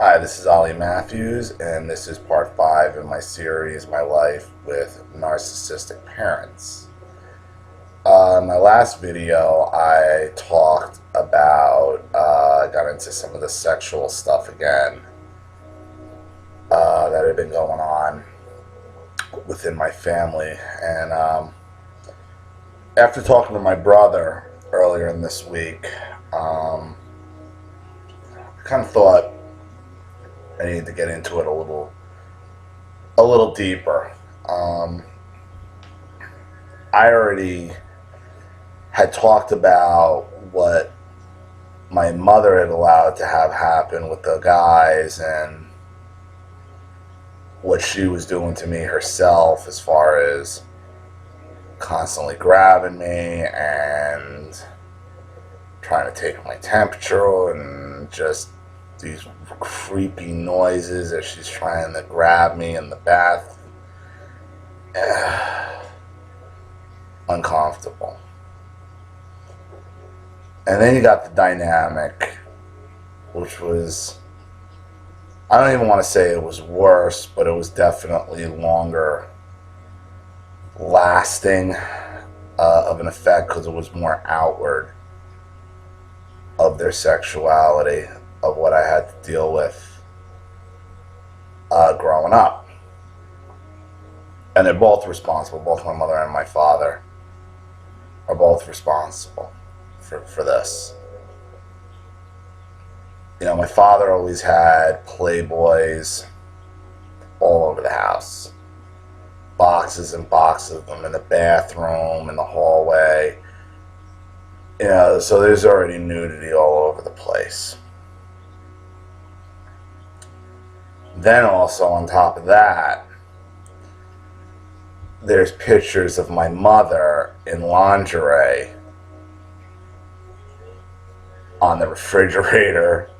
Hi, this is olliemathews, and this is part 5 in my series, My Life with Narcissistic Parents. In my last video, I talked about, got into some of the sexual stuff again that had been going on within my family. And after talking to my brother earlier in this week, I kind of thought I need to get into it a little deeper. I already had talked about what my mother had allowed to have happen with the guys and what she was doing to me herself, as far as constantly grabbing me and trying to take my temperature and just these creepy noises as she's trying to grab me in the bath. Uncomfortable. And then you got the dynamic, which was, I don't even want to say it was worse, but it was definitely longer lasting of an effect, because it was more outward of their sexuality, of what I had to deal with growing up. And they're both responsible. Both my mother and my father are both responsible for this. You know, my father always had Playboys all over the house. Boxes and boxes of them in the bathroom, in the hallway. You know, so there's already nudity all over the place. Then also on top of that, there's pictures of my mother in lingerie on the refrigerator,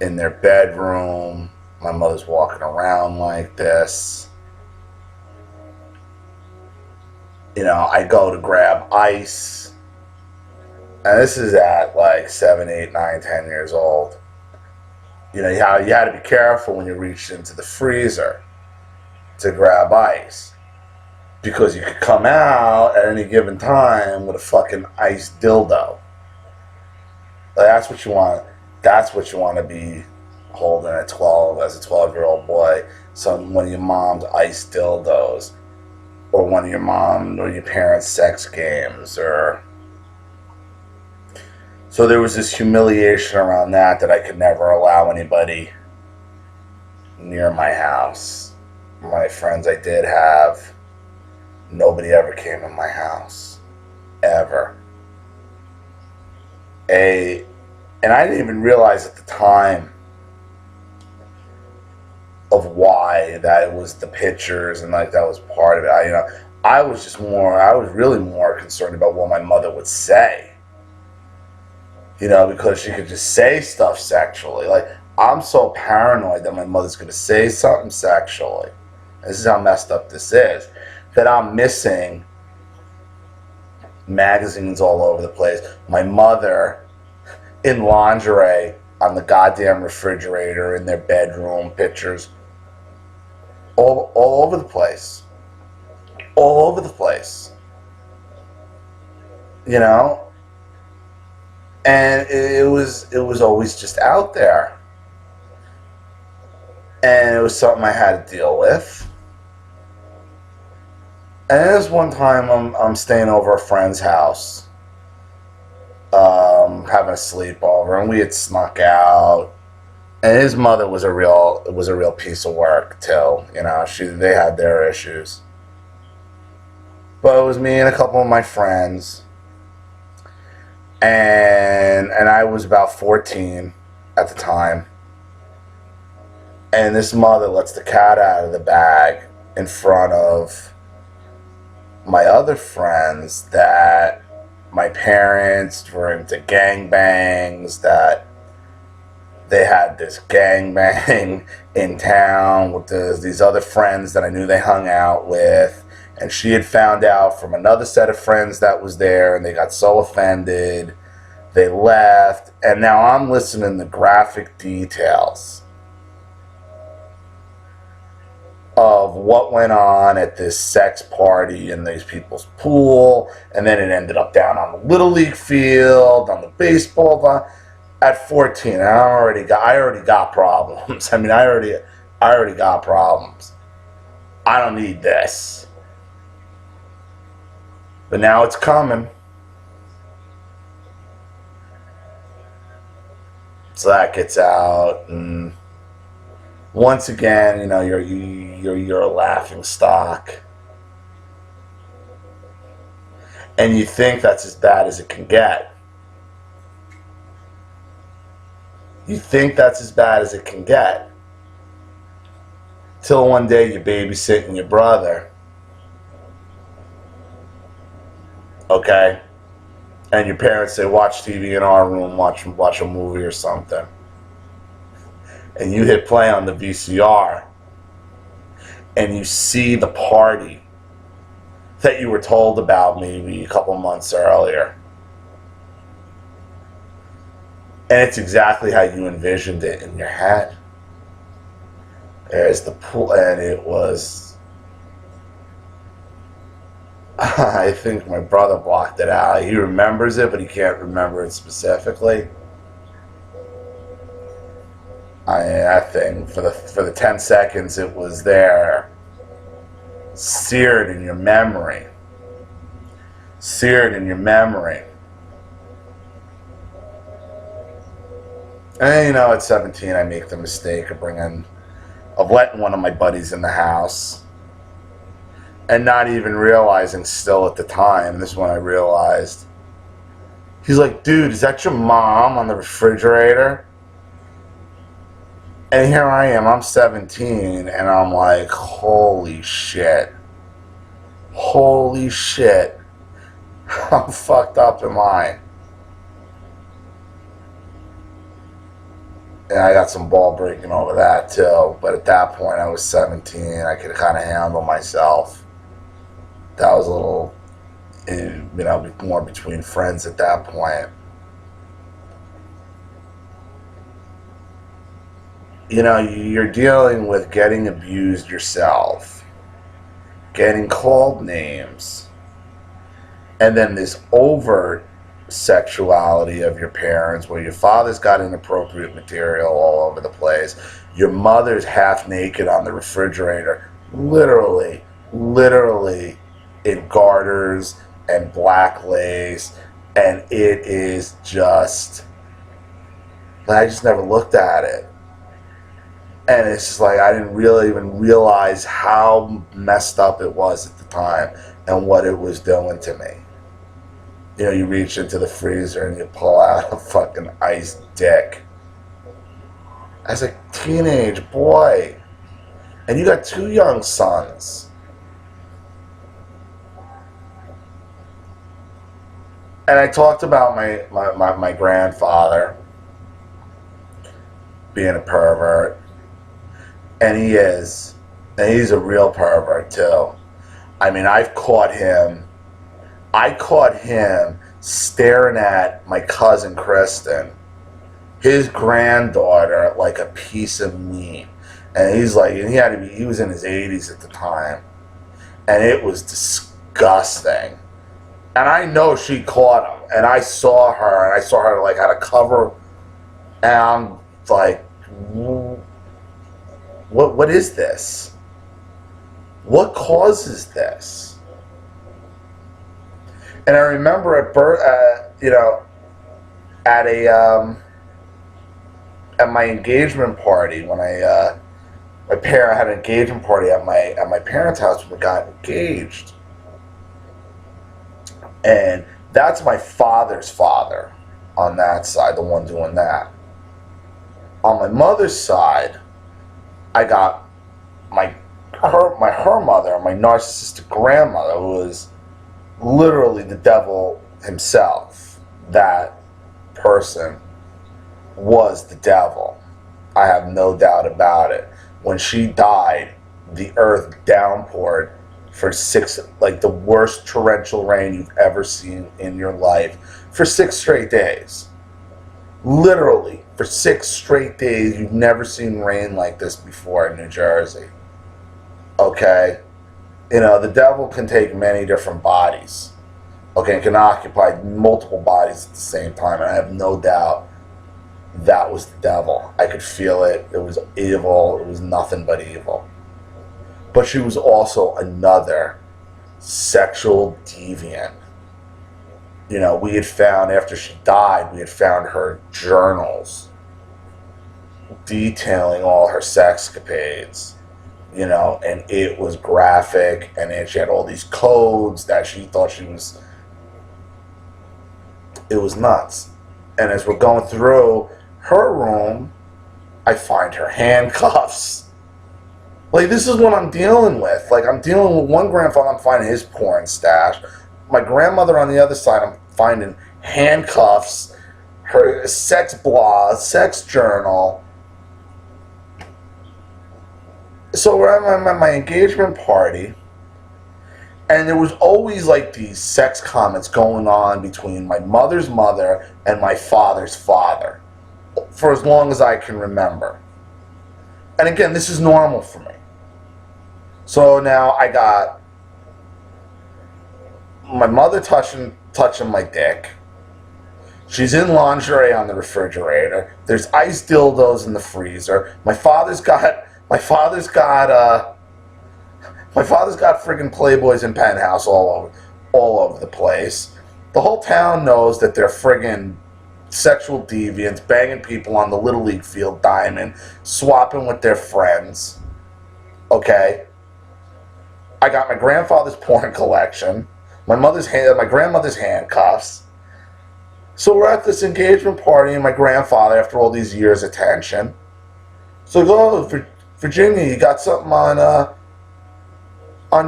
in their bedroom. My mother's walking around like this. You know, I go to grab ice, and this is at like 7, 8, 9, 10 years old. You know, you had to be careful when you reached into the freezer to grab ice, because you could come out at any given time with a fucking ice dildo. Like, that's what you want. That's what you want to be holding at 12, as a 12-year-old boy. One of your mom's ice dildos, or one of your mom or your parents' sex games, or. So there was this humiliation around that I could never allow anybody near my house. My friends I did have, nobody ever came in my house. Ever. And I didn't even realize at the time of why that it was the pictures and like that was part of it. I was really more concerned about what my mother would say. You know, because she could just say stuff sexually. Like, I'm so paranoid that my mother's going to say something sexually. This is how messed up this is. That I'm missing magazines all over the place. My mother in lingerie on the goddamn refrigerator in their bedroom, pictures. All over the place. All over the place. You know? And it was always just out there. And it was something I had to deal with. And there's one time I'm staying over a friend's house, having a sleepover, and we had snuck out. And his mother was a real piece of work too. You know, they had their issues. But it was me and a couple of my friends. And I was about 14 at the time. And this mother lets the cat out of the bag in front of my other friends that my parents were into gangbangs, that they had this gangbang in town with these other friends that I knew they hung out with. And she had found out from another set of friends that was there, and they got so offended They left, and now I'm listening to graphic details of what went on at this sex party in these people's pool, and then it ended up down on the Little League field, on the baseball. At 14, I already got problems. I mean, I already got problems. I don't need this. But now it's coming. So that gets out, and once again, you know, you're a laughing stock, and you think that's as bad as it can get. You think that's as bad as it can get, till one day you're babysitting your brother, okay, and your parents say, watch TV in our room, watch a movie or something, and you hit play on the VCR, and you see the party that you were told about maybe a couple months earlier. And it's exactly how you envisioned it in your head. There's the pool, and it was... I think my brother blocked it out. He remembers it, but he can't remember it specifically. That thing, for the 10 seconds it was there, seared in your memory. Seared in your memory. And you know, at 17, I make the mistake of letting one of my buddies in the house, and not even realizing still at the time, this is when I realized, he's like, dude, is that your mom on the refrigerator? And here I am, I'm 17, and I'm like, holy shit. Holy shit. I'm fucked up in mine. And I got some ball breaking over that too. But at that point, I was 17. I could kind of handle myself. That was a little, you know, more between friends at that point. You know, you're dealing with getting abused yourself, getting called names, and then this overt sexuality of your parents, where your father's got inappropriate material all over the place, your mother's half naked on the refrigerator, literally in garters and black lace, and it is just, I just never looked at it. And it's just like, I didn't really even realize how messed up it was at the time and what it was doing to me. You know, you reach into the freezer and you pull out a fucking iced dick. As a teenage boy. And you got 2 young sons. And I talked about my grandfather being a pervert. And he is. And he's a real pervert too. I mean, I caught him staring at my cousin Kristen, his granddaughter, like a piece of meat. And he's like, and he was in his 80s at the time. And it was disgusting. And I know she caught him. And I saw her like had a cover. And I'm like, what is this? What causes this? And I remember at my engagement party, when my parent had an engagement party at my parents' house when we got engaged, and that's my father's father on that side, the one doing that. On my mother's side, I got her mother, my narcissistic grandmother, who was literally the devil himself. That person was the devil. I have no doubt about it. When she died, the earth downpoured for 6, like the worst torrential rain you've ever seen in your life, for 6 straight days. Literally, for 6 straight days, you've never seen rain like this before in New Jersey. Okay? The devil can take many different bodies. Okay, it can occupy multiple bodies at the same time, and I have no doubt that was the devil. I could feel it. It was evil. It was nothing but evil. But she was also another sexual deviant. We had found, after she died, we had found her journals detailing all her sexcapades, and it was graphic, and then she had all these codes that she thought it was nuts. And as we're going through her room, I find her handcuffs. Like, this is what I'm dealing with. Like, I'm dealing with one grandfather, I'm finding his porn stash. My grandmother on the other side, I'm finding handcuffs, her sex blog, sex journal. So we're at my engagement party, and there was always like these sex comments going on between my mother's mother and my father's father for as long as I can remember. And again, this is normal for me. So now I got my mother touching my dick. She's in lingerie on the refrigerator. There's ice dildos in the freezer. My father's got friggin' Playboys and Penthouse all over the place. The whole town knows that they're friggin' sexual deviants, banging people on the Little League field diamond, swapping with their friends. Okay? I got my grandfather's porn collection, my grandmother's handcuffs. So we're at this engagement party, and my grandfather, after all these years' attention, so oh, Virginia, you got something on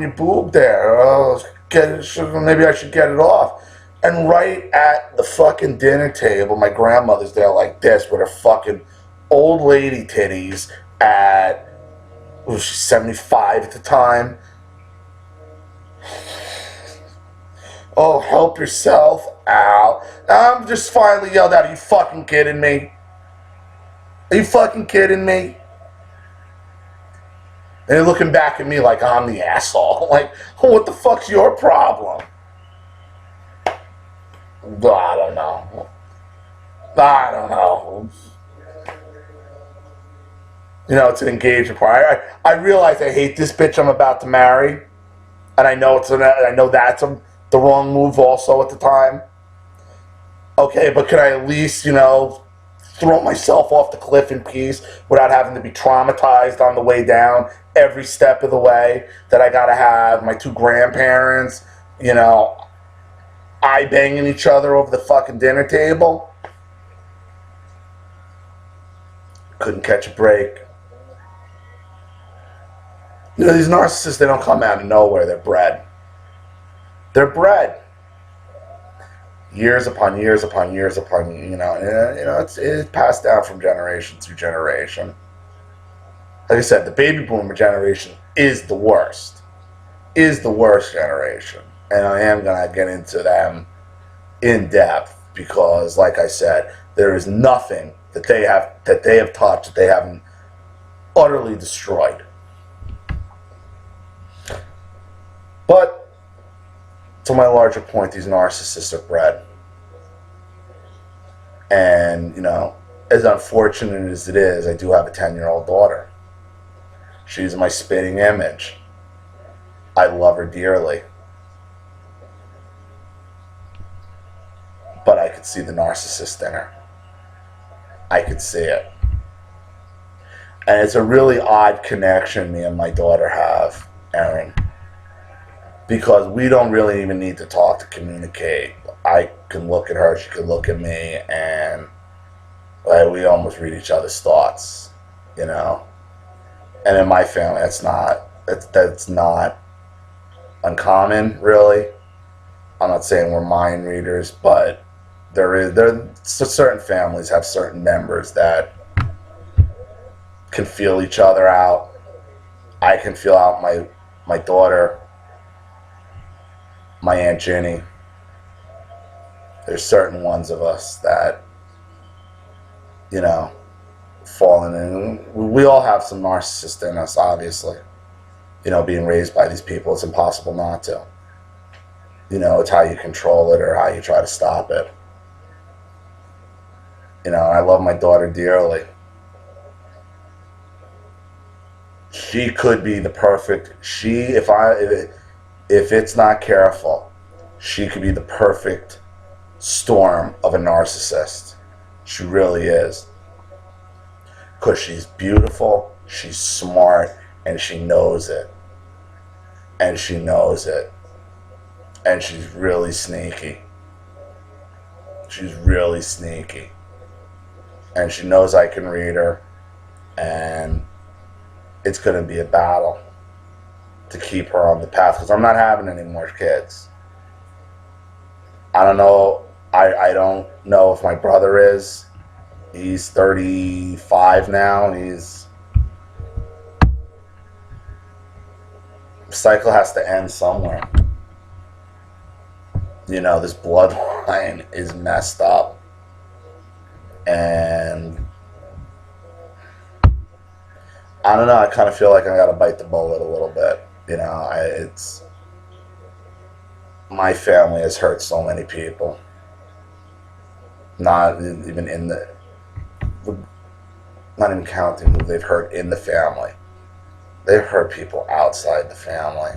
your boob there. Maybe I should get it off. And right at the fucking dinner table, my grandmother's there like this with her fucking old lady titties she's 75 at the time. Oh, help yourself out. I'm just finally yelled out, are you fucking kidding me? Are you fucking kidding me? And they're looking back at me like I'm the asshole. Like, what the fuck's your problem? I don't know. It's an engagement party. I realize I hate this bitch I'm about to marry. And I know that's the wrong move also at the time. Okay, but can I at least, throw myself off the cliff in peace without having to be traumatized on the way down every step of the way? That I gotta have my 2 grandparents, eye banging each other over the fucking dinner table? Couldn't catch a break. These narcissists, they don't come out of nowhere. They're bred. They're bred. Years upon years upon years upon, it's passed down from generation to generation. Like I said, the baby boomer generation is the worst. Is the worst generation. And I am going to get into them in depth because, like I said, there is nothing that they have touched that they haven't utterly destroyed. But to my larger point, these narcissists are bred. And, as unfortunate as it is, I do have a 10-year-old daughter. She's my spitting image. I love her dearly. But I could see the narcissist in her. I could see it. And it's a really odd connection me and my daughter have, Erin. Because we don't really even need to talk to communicate. I can look at her, she can look at me, and we almost read each other's thoughts, And in my family, that's not uncommon, really. I'm not saying we're mind readers, but certain families have certain members that can feel each other out. I can feel out my daughter. my Aunt Ginny. There's certain ones of us that, you know, fallen in. We all have some narcissist in us, obviously. You know, being raised by these people, it's impossible not to. You know, it's how you control it or how you try to stop it. You know, I love my daughter dearly. She could be the perfect, if it's not careful, she could be the perfect storm of a narcissist. She really is. Because she's beautiful, she's smart, and she knows it. And she knows it. And she's really sneaky. She's really sneaky. And she knows I can read her. And it's going to be a battle to keep her on the path. Because I'm not having any more kids. I don't know. I don't know if my brother is. He's 35 now. And the cycle has to end somewhere. You know, this bloodline is messed up. And I don't know, I kind of feel like I gotta bite the bullet a little bit. You know, it's my family has hurt so many people. Not even counting who they've hurt in the family. They've hurt people outside the family.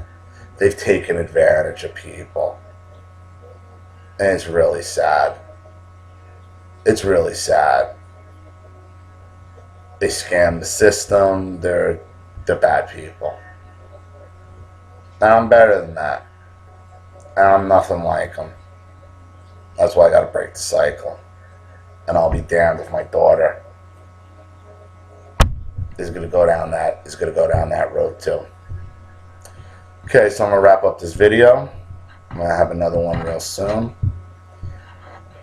They've taken advantage of people. And it's really sad. It's really sad. They scam the system. They're bad people. And I'm better than that. And I'm nothing like them. That's why I gotta break the cycle. And I'll be damned if my daughter is gonna go down that road too. Okay, so I'm gonna wrap up this video. I'm gonna have another one real soon.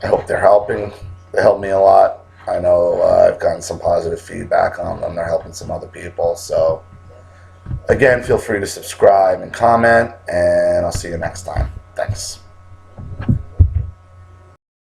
I hope they're helping. They help me a lot. I know I've gotten some positive feedback on them. They're helping some other people. So, again, feel free to subscribe and comment, and I'll see you next time. Thanks.